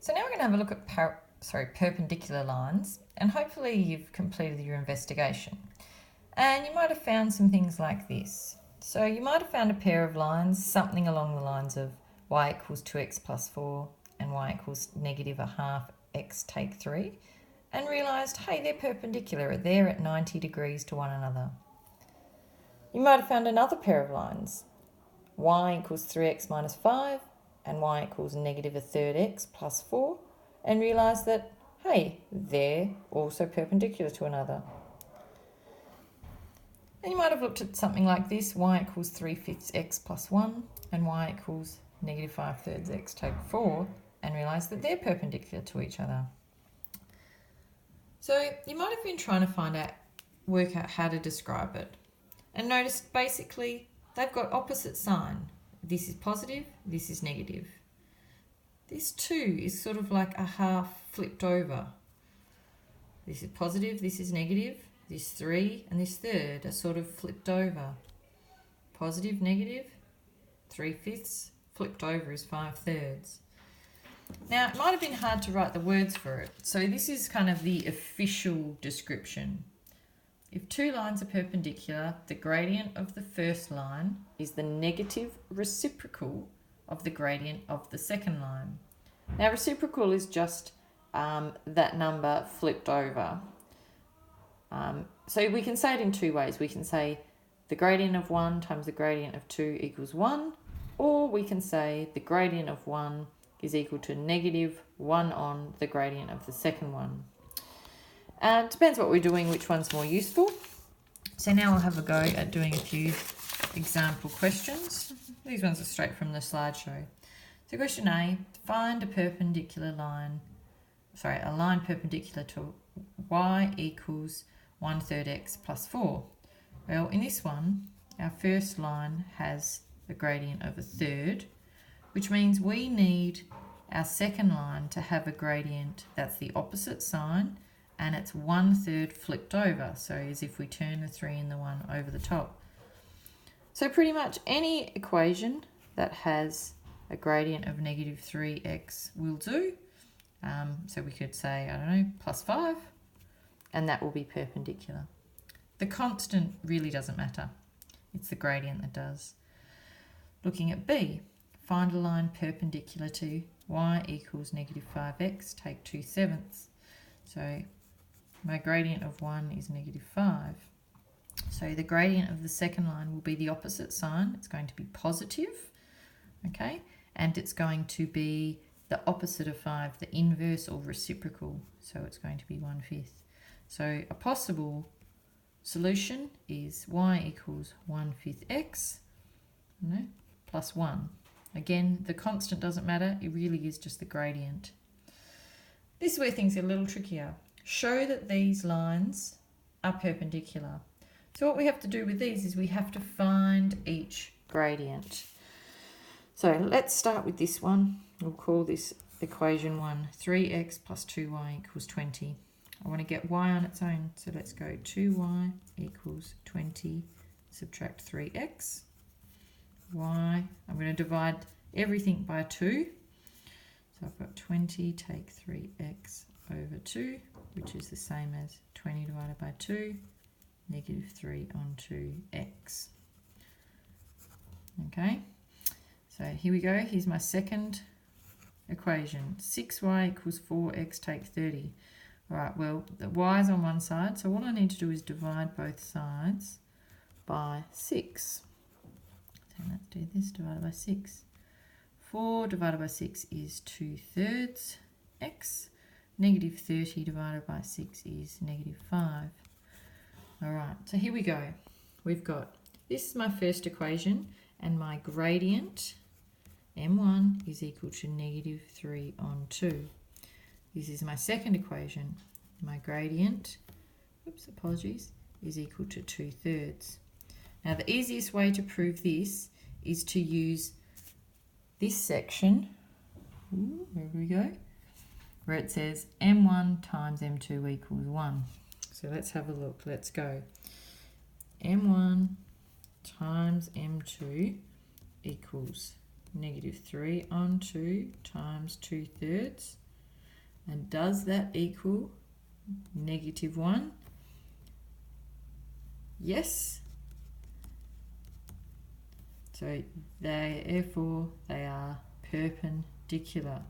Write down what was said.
So now we're going to have a look at perpendicular lines, and hopefully you've completed your investigation. And you might have found some things like this. So you might have found a pair of lines, something along the lines of y equals 2x plus 4 and y equals negative a half x take 3, and realised, hey, they're perpendicular, they're at 90 degrees to one another. You might have found another pair of lines, y equals 3x minus 5 and y equals negative a third x plus 4, and realised that, hey, they're also perpendicular to another. And you might have looked at something like this, y equals 3/5 x plus 1 and y equals negative 5/3 x take 4, and realised that they're perpendicular to each other. So you might have been trying to work out how to describe it. And notice basically they've got opposite sign. This is positive, this is negative. This 2 is sort of like a half flipped over. This is positive, this is negative. This 3 and this third are sort of flipped over. Positive, negative, 3/5 flipped over is 5/3. Now, it might have been hard to write the words for it, so this is kind of the official description. If two lines are perpendicular, the gradient of the first line is the negative reciprocal of the gradient of the second line. Now, reciprocal is just that number flipped over. So we can say it in two ways. We can say the gradient of 1 times the gradient of 2 equals 1, or we can say the gradient of 1 is equal to negative 1 on the gradient of the second one. It depends what we're doing, which one's more useful. So now we'll have a go at doing a few example questions. These ones are straight from the slideshow. So question A, find a line perpendicular to y equals 1/3 x plus 4. Well, in this one, our first line has a gradient of a third, which means we need our second line to have a gradient that's the opposite sign, and it's 1/3 flipped over, so as if we turn the 3 and the 1 over the top. So pretty much any equation that has a gradient of negative 3x will do. So we could say, I don't know, plus 5, and that will be perpendicular. The constant really doesn't matter. It's the gradient that does. Looking at B, find a line perpendicular to y equals negative 5x, take 2/7. So my gradient of 1 is negative 5. So the gradient of the second line will be the opposite sign. It's going to be positive, okay? And it's going to be the opposite of 5, the inverse or reciprocal. So it's going to be 1/5. So a possible solution is y equals 1/5 x, plus 1. Again, the constant doesn't matter. It really is just the gradient. This is where things get a little trickier. Show that these lines are perpendicular. So what we have to do with these is we have to find each gradient. So let's start with this one. We'll call this equation 1, 3x plus 2y equals 20. I want to get y on its own, so let's go 2y equals 20, subtract 3x. Y, I'm going to divide everything by 2. So I've got 20, take 3x over 2, which is the same as 20 divided by 2, negative 3 on 2x. Okay, so here we go. Here's my second equation. 6y equals 4x, take 30. All right, well, the y is on one side, so all I need to do is divide both sides by 6. So let's do this, divided by 6. 4 divided by 6 is 2/3 x. Negative 30 divided by 6 is negative 5. All right, so here we go. We've got, this is my first equation, and my gradient, m1, is equal to negative 3 on 2. This is my second equation. My gradient, is equal to 2/3. Now the easiest way to prove this is to use this section, where we go, where it says m1 times m2 equals 1. So let's have a look. Let's go. m1 times m2 equals negative 3 on 2 times 2/3 And does that equal -1? Yes. So therefore they are perpendicular.